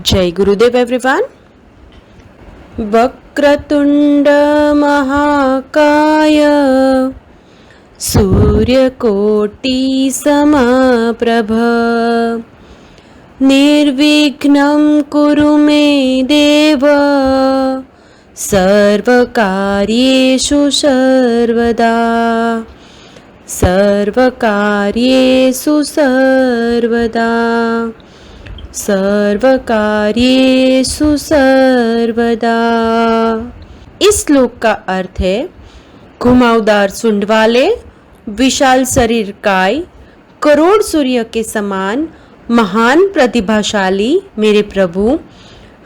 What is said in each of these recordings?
जय गुरुदेव एवरीवन। वक्रतुंड महाकाय सूर्यकोटि समप्रभ निर्विघ्नं कुरु मे देव सर्वकार्येषु सर्वदा सर्वकार्येषु सर्वदा सर्वकार्येषु सर्वदा। इस श्लोक का अर्थ है, घुमावदार सूंड वाले, विशाल शरीर काय, करोड़ सूर्य के समान महान प्रतिभाशाली मेरे प्रभु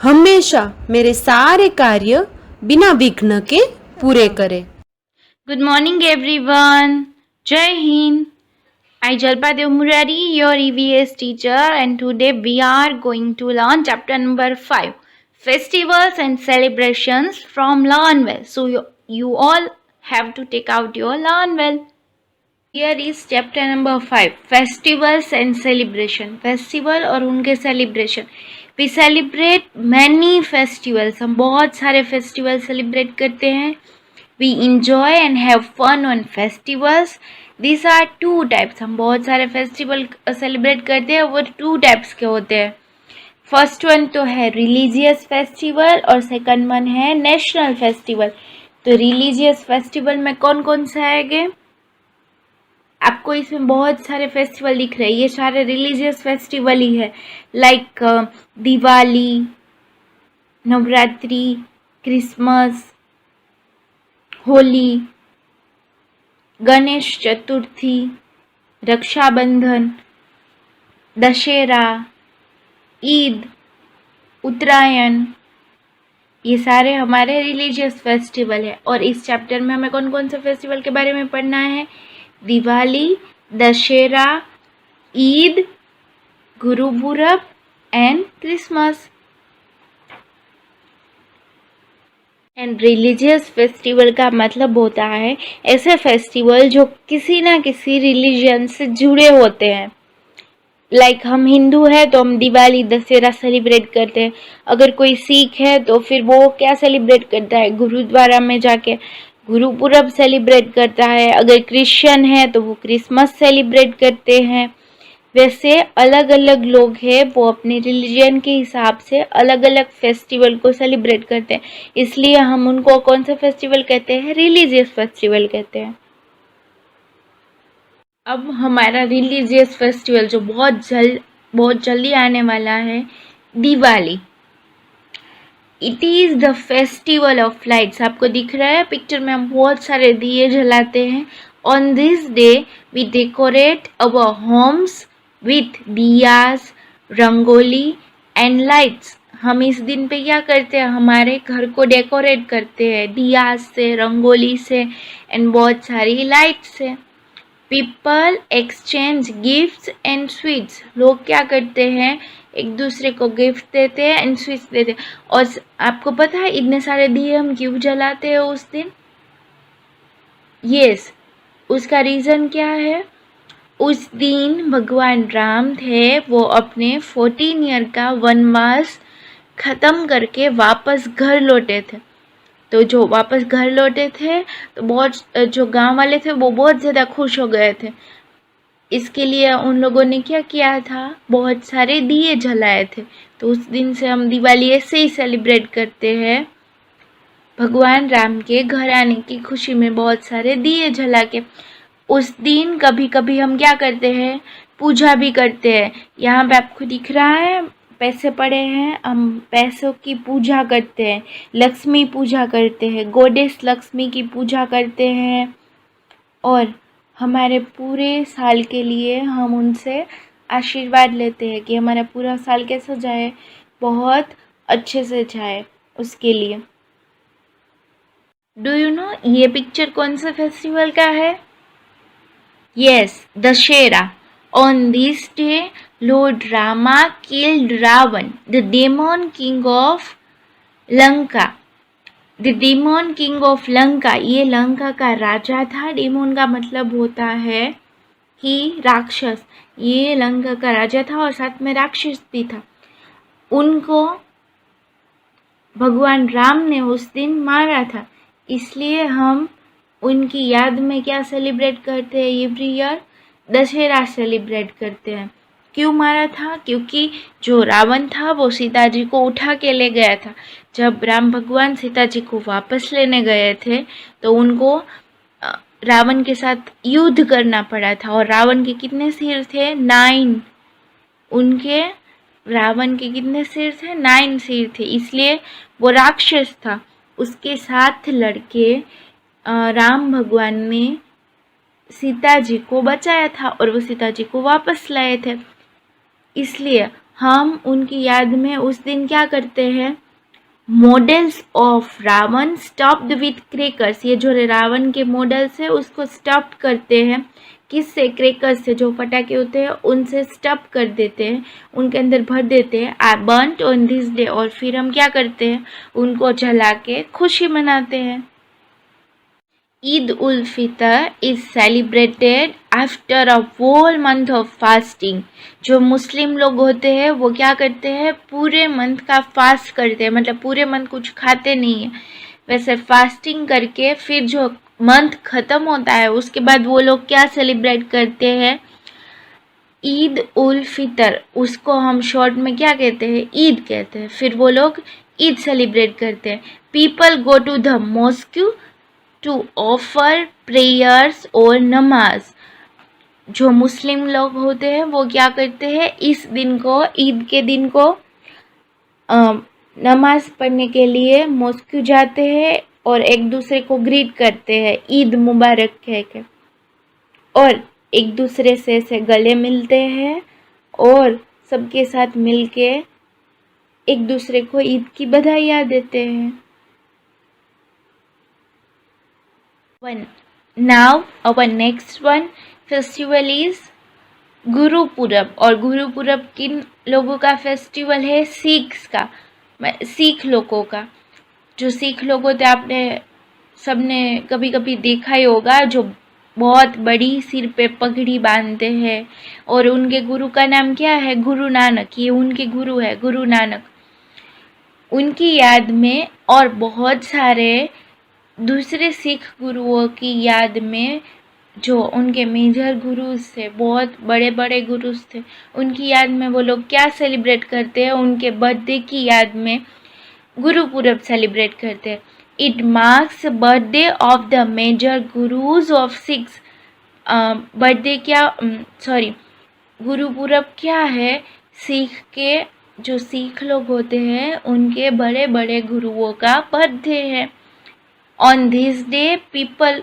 हमेशा मेरे सारे कार्य बिना विघ्न के पूरे करे। Good morning everyone. Jai Hind. I Jalpadev Murari, your EVS teacher, and today we are going to learn chapter number 5, Festivals and Celebrations from Learn Well. So you all have to take out your Learn Well. Here is chapter number 5, Festivals and Celebration. Festival और उनके celebration. We celebrate many festivals. हम बहुत सारे festival celebrate करते हैं. We enjoy and have fun on festivals. These are two types. हम बहुत सारे फेस्टिवल सेलिब्रेट करते हैं, वो टू टाइप्स के होते हैं. फर्स्ट वन तो है रिलीजियस फेस्टिवल और सेकंड वन है नेशनल फेस्टिवल. तो रिलीजियस फेस्टिवल में कौन कौन से आएंगे? आपको इसमें बहुत सारे फेस्टिवल दिख रहे हैं, ये सारे रिलीजियस फेस्टिवल ही है. लाइक दिवाली, नवरात्रि, क्रिसमस, होली, गणेश चतुर्थी, रक्षाबंधन, दशहरा, ईद, उत्तरायण, ये सारे हमारे रिलीजियस फेस्टिवल है. और इस चैप्टर में हमें कौन कौन से फेस्टिवल के बारे में पढ़ना है? Diwali, Dussehra, Eid, Gurpurab and Christmas. And religious festival का मतलब होता है ऐसे फेस्टिवल जो किसी ना किसी रिलीजन से जुड़े होते हैं. लाइक हम हिंदू हैं तो हम दिवाली, दशहरा सेलिब्रेट करते हैं. अगर कोई सिख है तो फिर वो क्या सेलिब्रेट करता है? गुरुद्वारा में जाके गुरुपूरब सेलिब्रेट करता है. अगर क्रिश्चियन है तो वो क्रिसमस सेलिब्रेट करते हैं. वैसे अलग अलग लोग हैं, वो अपने रिलीजन के हिसाब से अलग अलग फेस्टिवल को सेलिब्रेट करते हैं. इसलिए हम उनको कौन सा फेस्टिवल कहते हैं? रिलीजियस फेस्टिवल कहते हैं. अब हमारा रिलीजियस फेस्टिवल जो बहुत जल्दी आने वाला है, Diwali. It is the festival of lights. आपको दिख रहा है पिक्चर में, हम बहुत सारे दिए जलाते हैं. On this day we decorate our homes with diyas, rangoli and lights. हम इस दिन पे क्या करते हैं? हमारे घर को डेकोरेट करते हैं दियाज से, रंगोली से एंड बहुत सारी लाइट्स से. People exchange gifts and sweets. लोग क्या करते हैं? एक दूसरे को गिफ्ट देते हैं एंड स्वीट्स देते हैं. और आपको पता है इतने सारे दिए हम क्यों जलाते हैं उस दिन? यस, उसका रीज़न क्या है? उस दिन भगवान राम थे, वो अपने 14 ईयर का वनवास ख़त्म करके वापस घर लौटे थे. तो जो वापस घर लौटे थे तो बहुत जो गांव वाले थे वो बहुत ज़्यादा खुश हो गए थे. इसके लिए उन लोगों ने क्या किया था? बहुत सारे दिए जलाए थे. तो उस दिन से हम दिवाली ऐसे ही सेलिब्रेट करते हैं, भगवान राम के घर आने की खुशी में बहुत सारे दिए जला के. उस दिन कभी कभी हम क्या करते हैं? पूजा भी करते हैं. यहाँ पे आपको दिख रहा है पैसे पड़े हैं, हम पैसों की पूजा करते हैं, लक्ष्मी पूजा करते हैं, गॉडेस लक्ष्मी की पूजा करते हैं. और हमारे पूरे साल के लिए हम उनसे आशीर्वाद लेते हैं कि हमारा पूरा साल कैसा जाए, बहुत अच्छे से जाए. उसके लिए डू यू नो ये पिक्चर कौन सा फेस्टिवल का है? Yes, Dashera. On this day, Lord Rama killed Ravan, the demon king of Lanka. The demon king of Lanka. ये लंका का राजा था. डेमोन का मतलब होता है कि राक्षस. ये लंका का राजा था और साथ में राक्षस भी था. उनको भगवान राम ने उस दिन मारा था, इसलिए हम उनकी याद में क्या सेलिब्रेट करते हैं एवरी ईयर? दशहरा सेलिब्रेट करते हैं। क्यों मारा था? क्योंकि जो रावण था वो सीता जी को उठा के ले गया था। जब राम भगवान सीता जी को वापस लेने गए थे तो उनको रावण के साथ युद्ध करना पड़ा था। और रावण के कितने सिर थे? 9। उनके रावण के कितने सिर थे? 9 सिर थे। इसलिए वो राक्षस था। उसके साथ लड़के राम भगवान ने सीता जी को बचाया था और वो सीता जी को वापस लाए थे। इसलिए हम उनकी याद में उस दिन क्या करते हैं? Models of Ravan stopped with crackers, ये जो रावण के मॉडल्स है उसको स्टॉप करते हैं। किससे? क्रैकर्स से, जो पटाखे होते हैं उनसे स्टॉप कर देते हैं, उनके अंदर भर देते हैं। आई बर्न्ट ऑन दिस डे, और फिर हम क्या करते हैं? उनको जला के खुशी मनाते हैं। Eid ul Fitr is celebrated after a whole month of fasting. जो मुस्लिम लोग होते हैं वो क्या करते हैं? पूरे मंथ का फास्ट करते हैं, मतलब पूरे मंथ कुछ खाते नहीं है। वैसे फास्टिंग करके फिर जो मंथ ख़त्म होता है उसके बाद वो लोग क्या सेलिब्रेट करते हैं? ईद उल फितर। उसको हम शॉर्ट में क्या कहते हैं? ईद कहते हैं। फिर वो लोग ईद सेलिब्रेट करते हैं। People go to the mosque to offer prayers और नमाज। जो मुस्लिम लोग होते हैं वो क्या करते हैं? इस दिन को, ईद के दिन को नमाज पढ़ने के लिए मॉस्क जाते हैं और एक दूसरे को ग्रीट करते हैं, ईद मुबारक कह के, और एक दूसरे से गले मिलते हैं और सबके साथ मिलके एक दूसरे को ईद की बधाइयाँ देते हैं। Now our next one festival is Gurpurab. और गुरुपुरब किन लोगों का फेस्टिवल है? सिख्स का, सिख लोगों का। जो सिख लोग होते हैं, आपने सबने कभी कभी देखा ही होगा, जो बहुत बड़ी सिर पे पगड़ी बांधते हैं और उनके गुरु का नाम क्या है? गुरु नानक। ये उनके गुरु है, गुरु नानक। उनकी याद में और बहुत सारे दूसरे सिख गुरुओं की याद में, जो उनके मेजर गुरुज थे, बहुत बड़े बड़े गुरुज थे, उनकी याद में वो लोग क्या सेलिब्रेट करते हैं? उनके बर्थडे की याद में गुरुपुरब सेलिब्रेट करते हैं। It marks birthday of the major gurus of Sikhs. Birthday क्या, सॉरी, गुरुपुरब क्या है? सिख के, जो सिख लोग होते हैं उनके बड़े बड़े गुरुओं का बर्थडे है। On this day people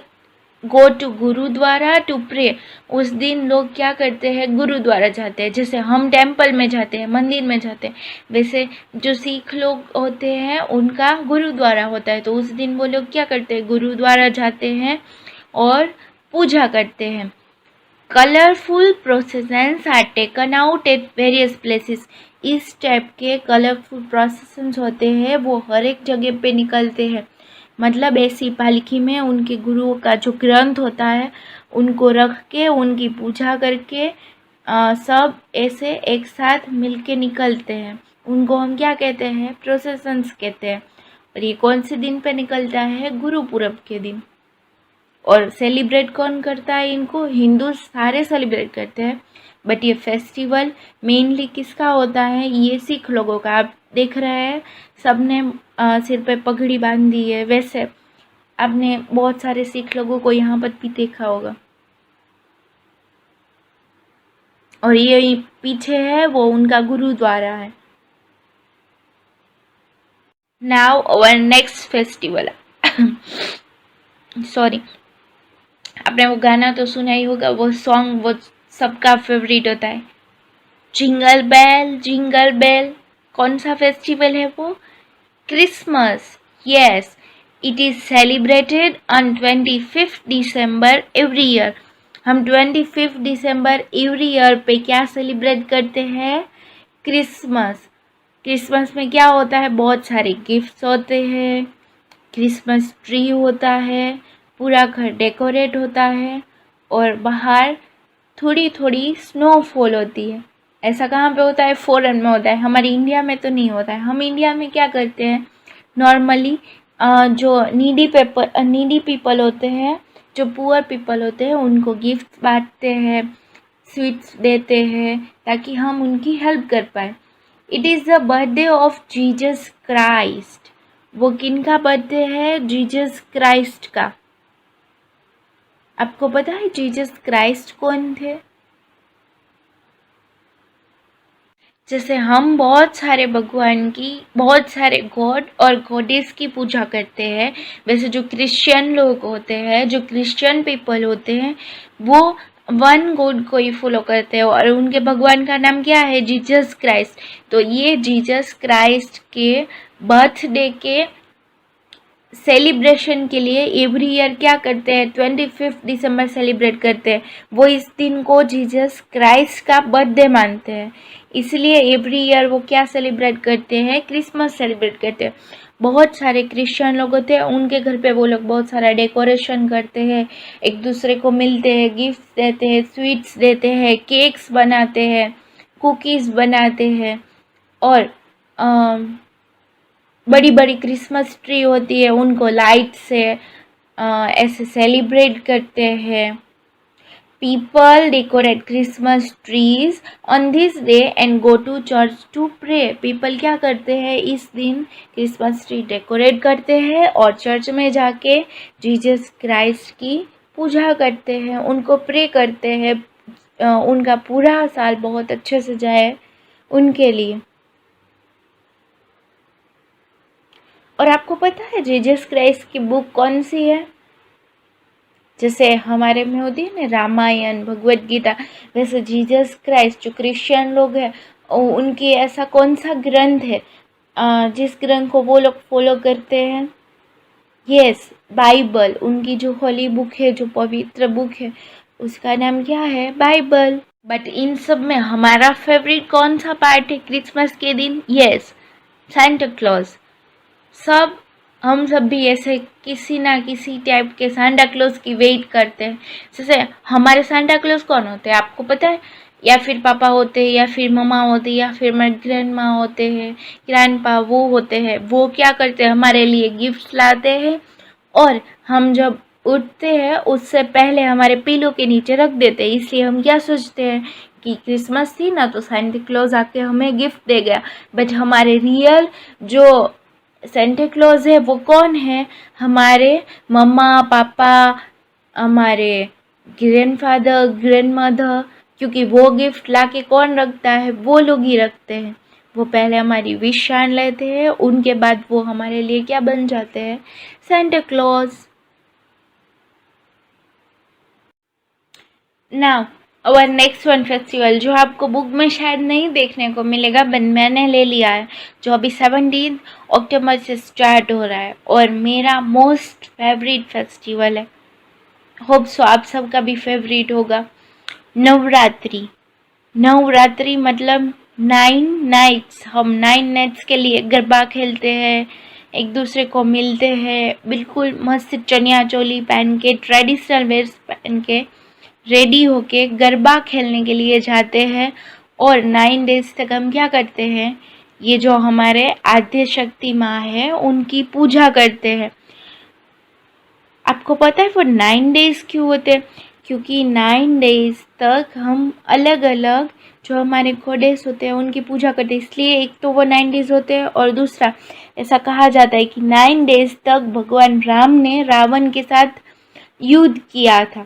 go to gurudwara to pray. उस दिन लोग क्या करते हैं? गुरुद्वारा जाते हैं। जैसे हम टेम्पल में जाते हैं, मंदिर में जाते हैं, वैसे जो सिख लोग होते हैं उनका गुरुद्वारा होता है। तो उस दिन वो लोग क्या करते हैं? गुरुद्वारा जाते हैं और पूजा करते हैं। Colourful processions are taken out at various places. इस टाइप के कलरफुल प्रोसेसन्स होते हैं वो हर एक जगह पे निकलते हैं। मतलब ऐसी पालकी में उनके गुरुओं का जो ग्रंथ होता है उनको रख के, उनकी पूजा करके सब ऐसे एक साथ मिलके निकलते हैं। उनको हम क्या कहते हैं? प्रोसेसन्स कहते हैं। और ये कौन से दिन पे निकलता है? गुरुपुरब के दिन। और सेलिब्रेट कौन करता है इनको? हिंदू सारे सेलिब्रेट करते हैं, बट ये फेस्टिवल मेनली किसका होता है? ये सिख लोगों का। आप देख रहे हैं सबने सिर पे पगड़ी बांधी है, वैसे आपने बहुत सारे सिख लोगों को यहाँ पर भी देखा होगा। और ये पीछे है वो उनका गुरुद्वारा है। Now our next festival sorry, आपने वो गाना तो सुना ही होगा, वो सॉन्ग वो सबका फेवरेट होता है, जिंगल बेल जिंगल बेल। कौन सा फेस्टिवल है वो? Christmas. Yes, it is celebrated on 25 December every year. हम 25 दिसंबर एवरी ईयर पे क्या सेलिब्रेट करते हैं? क्रिसमस। क्रिसमस में क्या होता है? बहुत सारे गिफ्ट्स होते हैं, क्रिसमस ट्री होता है, पूरा घर डेकोरेट होता है और बाहर थोड़ी थोड़ी स्नोफॉल होती है। ऐसा कहाँ पे होता है? फॉरेन में होता है, हमारे इंडिया में तो नहीं होता है। हम इंडिया में क्या करते हैं नॉर्मली, जो नीडी पीपल होते हैं, जो पुअर पीपल होते हैं, उनको गिफ्ट बांटते हैं, स्वीट्स देते हैं ताकि हम उनकी हेल्प कर पाए। It is the birthday of Jesus Christ. वो किन का बर्थडे है? जीसस क्राइस्ट का। आपको पता है जीसस क्राइस्ट कौन थे? जैसे हम बहुत सारे भगवान की, बहुत सारे गॉड और गॉडेस की पूजा करते हैं, वैसे जो क्रिश्चियन लोग होते हैं, जो क्रिश्चियन पीपल होते हैं, वो वन गॉड को ही फॉलो करते हैं और उनके भगवान का नाम क्या है? Jesus Christ. तो ये जीसस क्राइस्ट के बर्थडे के सेलिब्रेशन के लिए एवरी ईयर क्या करते हैं? 25 दिसंबर सेलिब्रेट करते हैं। वो इस दिन को जीसस क्राइस्ट का बर्थडे मानते हैं, इसलिए एवरी ईयर वो क्या सेलिब्रेट करते हैं? क्रिसमस सेलिब्रेट करते हैं। बहुत सारे क्रिश्चियन लोग होते हैं, उनके घर पे वो लोग बहुत सारा डेकोरेशन करते हैं, एक दूसरे को मिलते हैं, गिफ्ट देते हैं, स्वीट्स देते हैं, केक्स बनाते हैं, कुकीज़ बनाते हैं और बड़ी बड़ी क्रिसमस ट्री होती है, उनको लाइट से ऐसे सेलिब्रेट करते हैं। People decorate Christmas trees on this day and go to church to pray. People क्या करते हैं? इस दिन क्रिसमस ट्री डेकोरेट करते हैं और चर्च में जाके जीसस क्राइस्ट की पूजा करते हैं, उनको प्रे करते हैं, उनका पूरा साल बहुत अच्छे से जाए उनके लिए। और आपको पता है जीसस क्राइस्ट की बुक कौन सी है? जैसे हमारे में होती है ना रामायण, भगवत गीता, वैसे जीसस क्राइस्ट जो क्रिश्चियन लोग हैं उनकी ऐसा कौन सा ग्रंथ है जिस ग्रंथ को वो लोग फॉलो करते हैं? Yes, Bible. उनकी जो होली बुक है, जो पवित्र बुक है, उसका नाम क्या है? बाइबल। बट इन सब में हमारा फेवरेट कौन सा पार्ट है क्रिसमस के दिन? Yes, Santa Claus. हम सब भी ऐसे किसी ना किसी टाइप के सांता क्लॉज की वेट करते हैं। जैसे हमारे सांता क्लॉज कौन होते हैं आपको पता है? या फिर पापा होते हैं, या फिर मम्मा होते हैं, या फिर मेरे ग्रैंड माँ होते हैं, ग्रैंड पा, वो होते हैं। वो क्या करते हैं? हमारे लिए गिफ्ट लाते हैं और हम जब उठते हैं उससे पहले हमारे पिलो के नीचे रख देते हैं। इसलिए हम क्या सोचते हैं कि क्रिसमस थी ना तो सांता क्लॉज आके हमें गिफ्ट दे गया। बट हमारे रियल जो सेंटा क्लॉज है वो कौन है? हमारे मम्मा पापा, हमारे ग्रैंडफादर, ग्रैंडमदर। क्योंकि वो गिफ्ट लाके कौन रखता है? वो लोग ही रखते हैं। वो पहले हमारी विश जान लेते हैं, उनके बाद वो हमारे लिए क्या बन जाते हैं? Santa Claus. नाउ और नेक्स्ट वन फेस्टिवल जो आपको बुक में शायद नहीं देखने को मिलेगा, बट मैंने ले लिया है, जो अभी 17 अक्टूबर से स्टार्ट हो रहा है और मेरा मोस्ट फेवरेट फेस्टिवल है। होप सो आप सबका भी फेवरेट होगा। नवरात्रि। नवरात्रि मतलब 9 नाइट्स। हम 9 नाइट्स के लिए गरबा खेलते हैं, एक दूसरे को मिलते हैं, बिल्कुल मस्त चनिया चोली पहन के, ट्रेडिशनल वेयर्स पहन के, रेडी होके गरबा खेलने के लिए जाते हैं। और 9 डेज तक हम क्या करते हैं? ये जो हमारे आद्य शक्ति माँ है उनकी पूजा करते हैं। आपको पता है वो 9 डेज क्यों होते हैं? क्योंकि 9 डेज तक हम अलग अलग जो हमारे गॉडेस होते हैं उनकी पूजा करते हैं, इसलिए एक तो वो 9 डेज होते हैं और दूसरा ऐसा कहा जाता है कि 9 डेज तक भगवान राम ने रावण के साथ युद्ध किया था,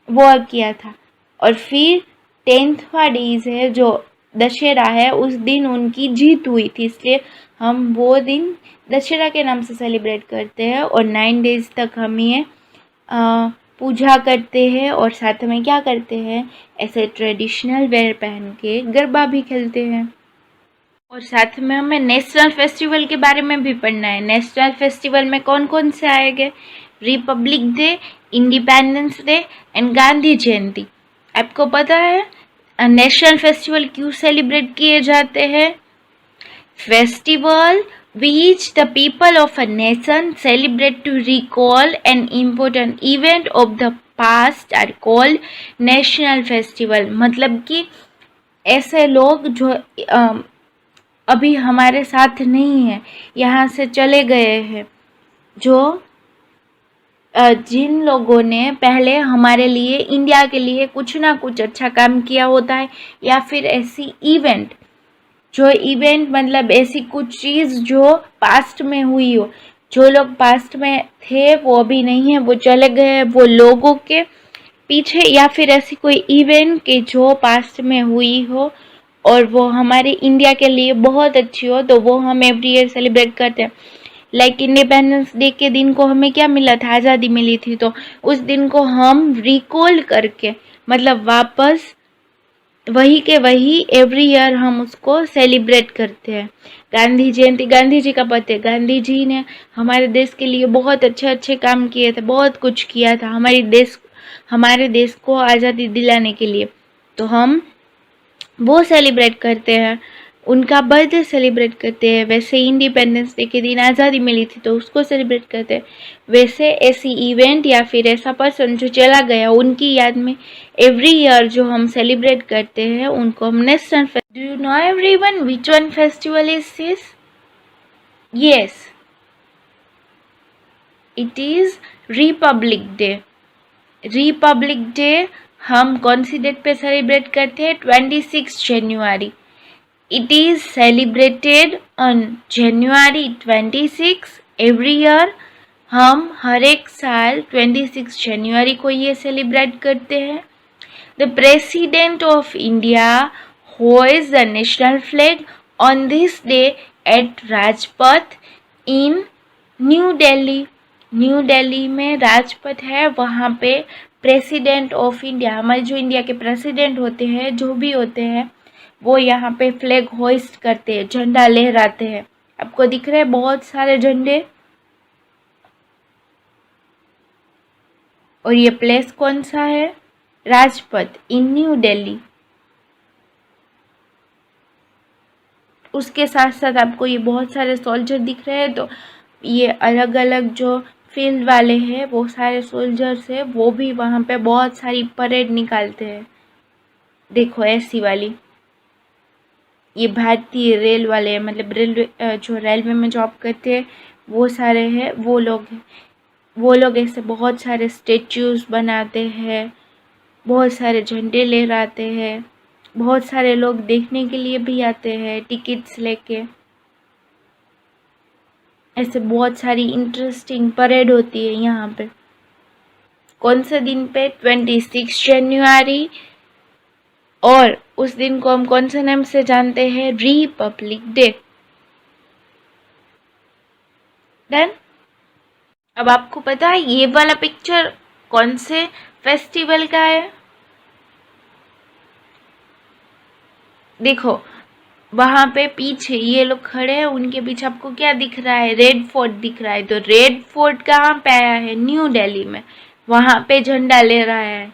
वॉर किया था। और फिर 10वां डेज है जो दशहरा है, उस दिन उनकी जीत हुई थी, इसलिए हम वो दिन दशहरा के नाम से सेलिब्रेट करते हैं। और 9 डेज तक हम ये पूजा करते हैं और साथ में क्या करते हैं? ऐसे ट्रेडिशनल वेयर पहन के गरबा भी खेलते हैं। और साथ में हमें नेशनल फेस्टिवल के बारे में भी पढ़ना है। नेशनल फेस्टिवल में कौन कौन से आएंगे? Republic Day, Independence Day and Gandhi Jayanti. आपको पता है नेशनल फेस्टिवल क्यों सेलिब्रेट किए जाते हैं? Festival which the people of a nation celebrate to recall an important event of the past are called national festival। मतलब कि ऐसे लोग जो अभी हमारे साथ नहीं है, यहाँ से चले गए हैं, जो जिन लोगों ने पहले हमारे लिए, इंडिया के लिए कुछ ना कुछ अच्छा काम किया होता है, या फिर ऐसी इवेंट मतलब ऐसी कुछ चीज़ जो पास्ट में हुई हो। जो लोग पास्ट में थे वो अभी नहीं है, वो चले गए, वो लोगों के पीछे, या फिर ऐसी कोई इवेंट के जो पास्ट में हुई हो और वो हमारे इंडिया के लिए बहुत अच्छी हो, तो वो हम एवरी ईयर सेलिब्रेट करते हैं। लाइक इंडिपेंडेंस डे के दिन को हमें क्या मिला था, आज़ादी मिली थी, तो उस दिन को हम रिकॉल करके, मतलब वापस वही के वही एवरी ईयर हम उसको सेलिब्रेट करते हैं। गांधी जयंती, गांधी जी का पता है, गांधी जी ने हमारे देश के लिए बहुत अच्छे अच्छे काम किए थे, बहुत कुछ किया था हमारे देश को आज़ादी दिलाने के लिए, तो हम वो सेलिब्रेट करते हैं, उनका बर्थडे सेलिब्रेट करते हैं। वैसे इंडिपेंडेंस डे के दिन आज़ादी मिली थी तो उसको सेलिब्रेट करते हैं। वैसे ऐसी इवेंट या फिर ऐसा पर्सन जो चला गया, उनकी याद में एवरी ईयर जो हम सेलिब्रेट करते हैं उनको हम national festival. Do you know everyone which one festival is this? Yes, it is Republic day. Republic day हम कौन सी डेट पे सेलिब्रेट करते हैं? 26 जनवरी। It is celebrated on January 26 every year। हम हर एक साल 26 जनवरी को ये सेलिब्रेट करते हैं। The President of India hoists the national flag on this day at Rajpath in new Delhi. New Delhi में राजपथ है, वहाँ पे प्रेसिडेंट ऑफ इंडिया, हमारे जो इंडिया के प्रेसिडेंट होते हैं, जो भी होते हैं, वो यहाँ पे फ्लैग होइस्ट करते हैं, झंडा लहराते हैं। आपको दिख रहे हैं बहुत सारे झंडे। और ये प्लेस कौन सा है? राजपथ इन न्यू दिल्ली। उसके साथ साथ आपको ये बहुत सारे सोल्जर दिख रहे हैं, तो ये अलग अलग जो फील्ड वाले हैं, वो सारे सोल्जर्स हैं, वो भी वहाँ पे बहुत सारी परेड निकालते हैं। देखो ऐसी वाली, ये भारतीय रेल वाले हैं, मतलब जो रेलवे में जॉब करते हैं वो सारे हैं, वो लोग ऐसे बहुत सारे स्टेच्यूज बनाते हैं, बहुत सारे झंडे लहराते हैं, बहुत सारे लोग देखने के लिए भी आते हैं टिकट्स लेके। ऐसे बहुत सारी इंटरेस्टिंग परेड होती है यहाँ पे। कौन से दिन पे? 26 जनवरी। और उस दिन को हम कौन से नाम से जानते हैं? Republic day. डन। अब आपको पता है ये वाला पिक्चर कौन से फेस्टिवल का है? देखो वहाँ पे पीछे ये लोग खड़े हैं, उनके पीछे आपको क्या दिख रहा है? रेड फोर्ट दिख रहा है। तो रेड फोर्ट कहाँ पे आया है? न्यू दिल्ली में। वहाँ पे झंडा ले रहा है।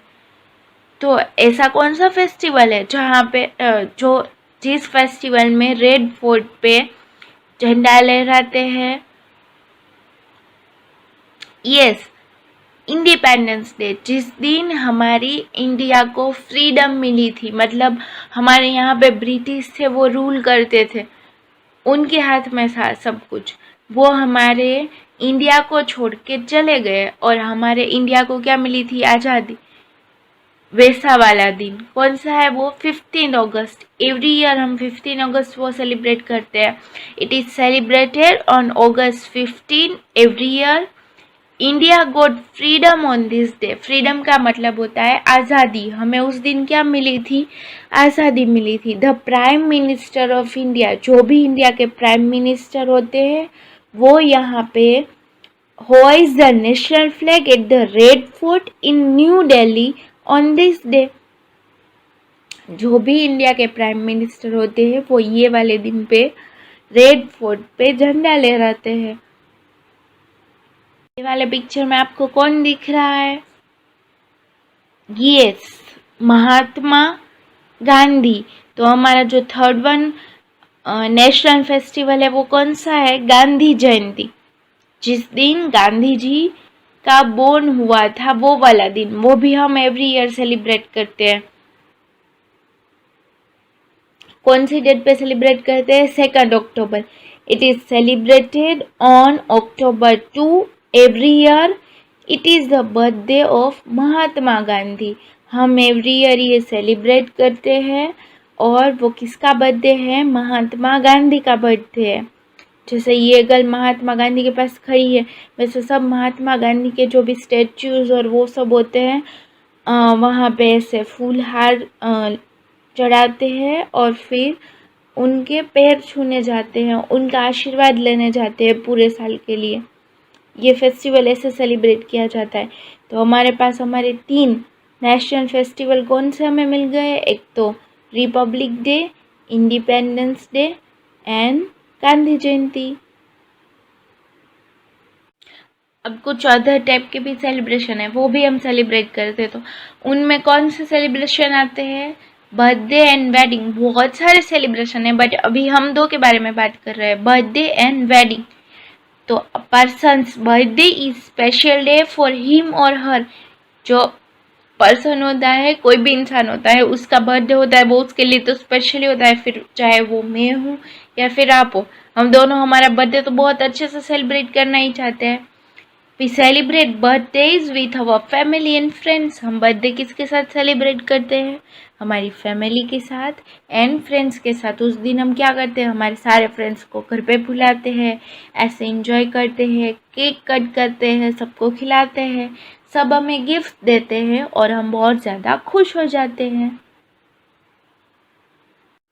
तो ऐसा कौन सा फेस्टिवल है जहाँ पे जिस फेस्टिवल में रेड फोर्ट पे झंडा लहराते हैं? यस, इंडिपेंडेंस डे, जिस दिन हमारी इंडिया को फ्रीडम मिली थी। मतलब हमारे यहाँ पे ब्रिटिश थे, वो रूल करते थे, उनके हाथ में था सब कुछ। वो हमारे इंडिया को छोड़ के चले गए और हमारे इंडिया को क्या मिली थी? आज़ादी। वैसा वाला दिन कौन सा है? वो 15 अगस्त। एवरी ईयर हम 15 अगस्त वो सेलिब्रेट करते हैं। It is celebrated on August 15 every year. India got freedom on this day. Freedom का मतलब होता है आज़ादी। हमें उस दिन क्या मिली थी? आज़ादी मिली थी। The prime minister of India, जो भी इंडिया के प्राइम मिनिस्टर होते हैं, वो यहाँ पे hoist the national flag at the red fort in new Delhi on this day. जो भी इंडिया के प्राइम मिनिस्टर होते हैं वो ये वाले दिन पे रेड फोर्ट पे झंडा लहराते हैं। ये वाले पिक्चर में आपको कौन दिख रहा है? यस, महात्मा गांधी। तो हमारा जो थर्ड वन नेशनल फेस्टिवल है वो कौन सा है? गांधी जयंती। जिस दिन गांधी जी का बोर्न हुआ था वो वाला दिन, वो भी हम एवरी ईयर सेलिब्रेट करते हैं। कौन सी डेट पे सेलिब्रेट करते हैं? 2 अक्टूबर। It is celebrated on October 2 every year. It is the birthday of Mahatma Gandhi. हम एवरी ईयर ये सेलिब्रेट करते हैं और वो किसका बर्थडे है? महात्मा गांधी का बर्थडे है। जैसे ये गर्ल महात्मा गांधी के पास खड़ी है, वैसे सब महात्मा गांधी के जो भी स्टेच्यूज और वो सब होते हैं वहाँ पे ऐसे फूल हार चढ़ाते हैं और फिर उनके पैर छूने जाते हैं, उनका आशीर्वाद लेने जाते हैं पूरे साल के लिए। ये फेस्टिवल ऐसे सेलिब्रेट किया जाता है। तो हमारे पास हमारे 3 नेशनल फेस्टिवल कौन से हमें मिल गए? एक तो Republic Day, Independence Day and Gandhi Jayanti. अब कुछ अदर टाइप के भी सेलिब्रेशन है, वो भी हम सेलिब्रेट करते हैं। तो उनमें कौन से सेलिब्रेशन आते हैं? Birthday and wedding. बहुत सारे सेलिब्रेशन है, बट अभी हम 2 के बारे में बात कर रहे हैं, बर्थडे एंड वेडिंग। तो persons birthday is special day for him और हर। जो पर्सन होता है, कोई भी इंसान होता है, उसका बर्थडे होता है, वो उसके लिए तो स्पेशली होता है, फिर चाहे वो मैं हूँ या फिर आप हो। हम दोनों हमारा बर्थडे तो बहुत अच्छे से सेलिब्रेट करना ही चाहते हैं। We celebrate birthdays with our family and friends. हम बर्थडे किसके साथ सेलिब्रेट करते हैं? हमारी फैमिली के साथ एंड फ्रेंड्स के साथ। उस दिन हम क्या करते हैं? हमारे सारे फ्रेंड्स को घर पे बुलाते हैं, ऐसे एंजॉय करते हैं, केक कट करते हैं, सबको खिलाते हैं, सब हमें गिफ्ट देते हैं और हम बहुत ज़्यादा खुश हो जाते हैं।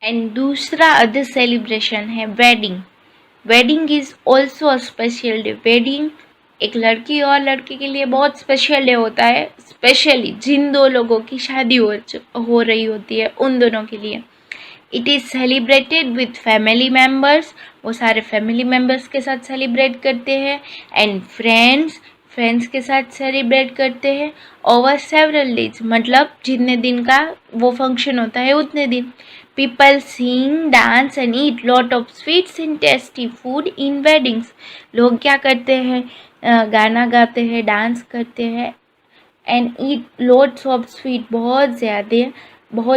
एंड दूसरा अदर सेलिब्रेशन है wedding. Wedding is also a special day. Wedding एक लड़की और लड़के के लिए बहुत स्पेशल डे होता है, स्पेशली जिन 2 लोगों की शादी हो रही होती है उन दोनों के लिए। It is celebrated with family members. वो सारे फैमिली मेम्बर्स के साथ सेलिब्रेट करते हैं एंड फ्रेंड्स के साथ सेलिब्रेट करते हैं ओवर सेवरल डेज। मतलब जितने दिन का वो फंक्शन होता है उतने दिन। People sing, dance and eat lot of sweets and tasty food in weddings. लोग क्या करते हैं? गाना गाते हैं, डांस करते हैं and eat lots of sweet. बहुत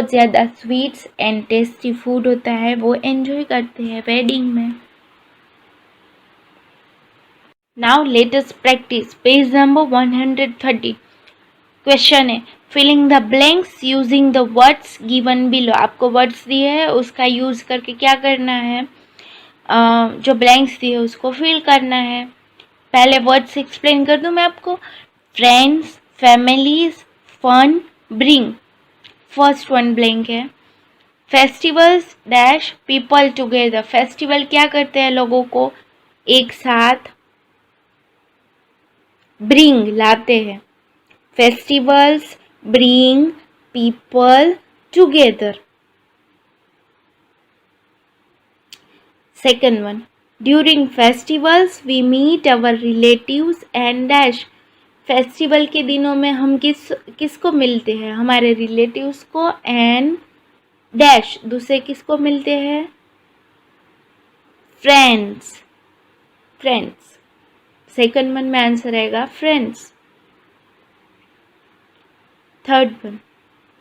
ज़्यादा स्वीट्स एंड टेस्टी फूड होता है, वो एंजॉय करते हैं वेडिंग में। Now let us practice page number 130। Question है filling the blanks using the words given below. आपको वर्ड्स दिए हैं, उसका यूज़ करके क्या करना है? जो ब्लैंक्स दिए उसको फिल करना है। पहले वर्ड्स एक्सप्लेन कर दूं मैं आपको। Friends, families, fun, bring. First one blank है। Festivals dash people together. Festival क्या करते हैं? लोगों को एक साथ ब्रिंग लाते हैं। Festivals bring people together. Second one, during festivals we meet our relatives and dash. Festival के दिनों में हम किसको मिलते हैं? हमारे रिलेटिव्स को एंड डैश दूसरे किसको मिलते हैं? फ्रेंड्स। सेकंड वन में आंसर आएगा friends. Third one,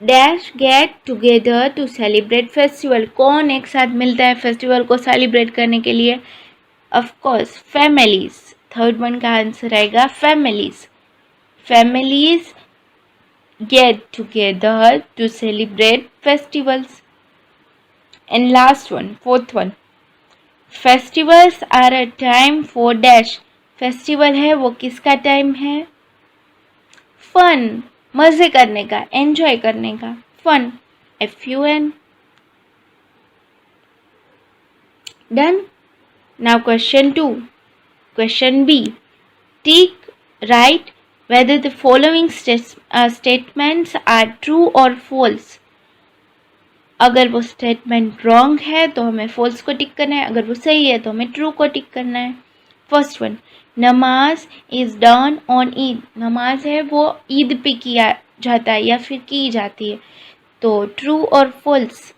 dash get together to celebrate festival. कौन एक साथ मिलता है फेस्टिवल को सेलिब्रेट करने के लिए? Of course families. Third one का आंसर आएगा families. Families get together to celebrate festivals. And last one, fourth one, festivals are a time for dash. Festival है वो किसका टाइम है? फन, मजे करने का, एंजॉय करने का। Fun, FUN। Done. Now question 2, question B, tick right whether the following statements are true or false। अगर वो स्टेटमेंट रॉन्ग है तो हमें फॉल्स को टिक करना है, अगर वो सही है तो हमें ट्रू को टिक करना है। फर्स्ट वन, नमाज इज डन ऑन ईद। नमाज है वो ईद पे किया जाता है या फिर की जाती है, तो ट्रू और फॉल्स?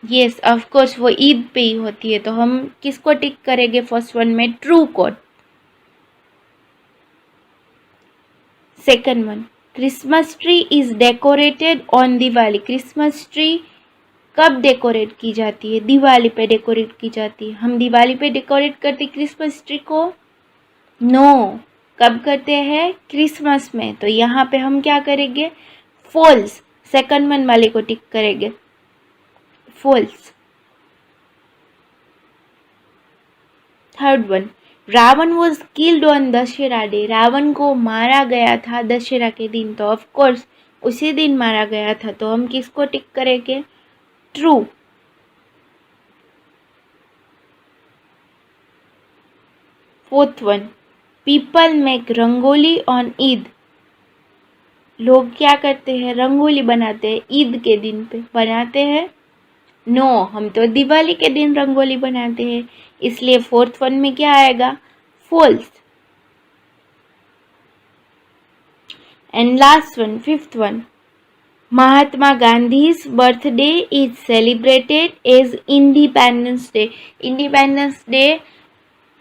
यस ऑफ कोर्स वो ईद पे ही होती है, तो हम किसको टिक करेंगे फर्स्ट वन में? ट्रू को। Second one, Christmas tree is decorated on Diwali. Christmas tree कब डेकोरेट की जाती है? दिवाली पे डेकोरेट की जाती है। हम दिवाली पे डेकोरेट करते क्रिसमस ट्री को? नो। कब करते हैं? क्रिसमस में। तो यहाँ पे हम क्या करेंगे? फॉल्स, सेकंड वन वाले को टिक करेंगे, false. Third one, Ravan was killed on Dussehra day. Ravan को मारा गया था दशहरा के दिन, तो ऑफ कोर्स उसी दिन मारा गया था, तो हम किसको टिक करेंगे? True. Fourth one, people make rangoli on Eid. लोग क्या करते हैं? रंगोली बनाते हैं ईद के दिन पे। बनाते हैं? नो, हम तो दिवाली के दिन रंगोली बनाते हैं, इसलिए फोर्थ वन में क्या आएगा? False. And last one, fifth one, Mahatma Gandhi's birthday is celebrated as Independence Day. Independence Day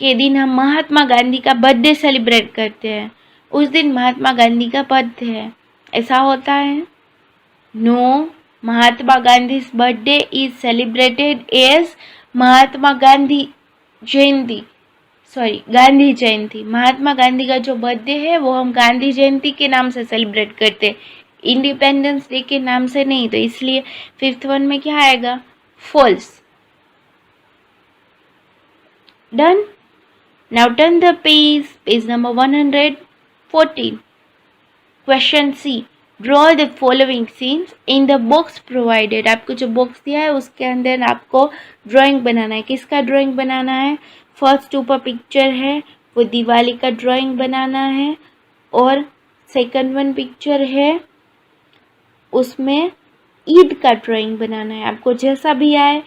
के दिन हम महात्मा गांधी का बर्थडे सेलिब्रेट करते हैं। उस दिन महात्मा गांधी का बर्थडे है, ऐसा होता है? No, Mahatma Gandhi birthday is celebrated as Mahatma Gandhi Jayanti, sorry Gandhi Jayanti. Mahatma Gandhi का जो बर्थडे है वो हम गांधी जयंती के नाम से सेलिब्रेट करते हैं, इंडिपेंडेंस डे के नाम से नहीं। तो इसलिए फिफ्थ वन में क्या आएगा? False. Done. Now turn the page, page number 114। Question C, draw the following scenes in the box provided. आपको जो बॉक्स दिया है उसके अंदर आपको ड्राइंग बनाना है। किसका ड्राइंग बनाना है? फर्स्ट ऊपर पिक्चर है वो दिवाली का ड्राइंग बनाना है, और सेकंड वन पिक्चर है उसमें ईद का ड्राइंग बनाना है। आपको जैसा भी आए,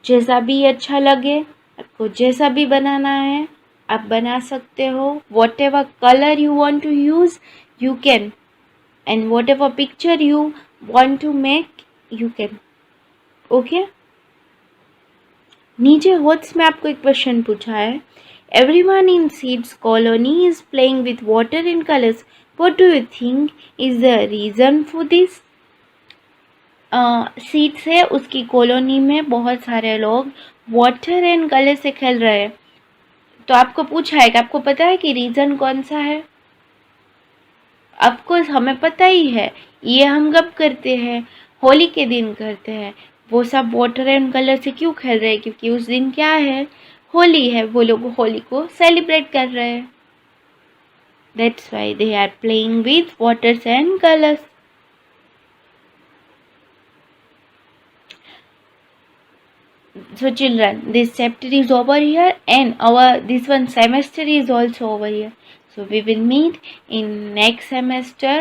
जैसा भी अच्छा लगे, आपको जैसा भी बनाना है आप बना सकते हो। Whatever colour you want to use you can, and whatever picture you want to make you can. Okay? नीचे होट्स में आपको एक क्वेश्चन पूछा है, everyone in Seed's colony is playing with water and colors. What do you think is the reason for this? Seed से उसकी colony में बहुत सारे लोग वाटर एंड कलर से खेल रहे हैं। तो आपको पूछा है कि आपको पता है कि रीज़न कौन सा है? ऑफकोर्स हमें पता ही है, ये हम कब करते हैं? होली के दिन करते हैं। वो सब वाटर एंड कलर से क्यों खेल रहे हैं? क्योंकि उस दिन क्या है? होली है, वो लोग होली को सेलिब्रेट कर रहे हैं। That's why they are playing with waters and colours. So children, this chapter is over here and this one semester is also over here. So we will meet in next semester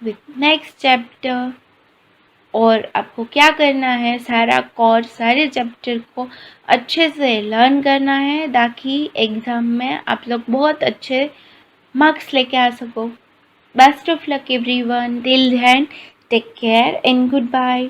with next chapter. और आपको क्या करना है? सारा course, सारे chapter को अच्छे से लर्न करना है ताकि एग्ज़ाम में आप लोग बहुत अच्छे मार्क्स लेके आ सको। Best of luck everyone, till then take care and good bye.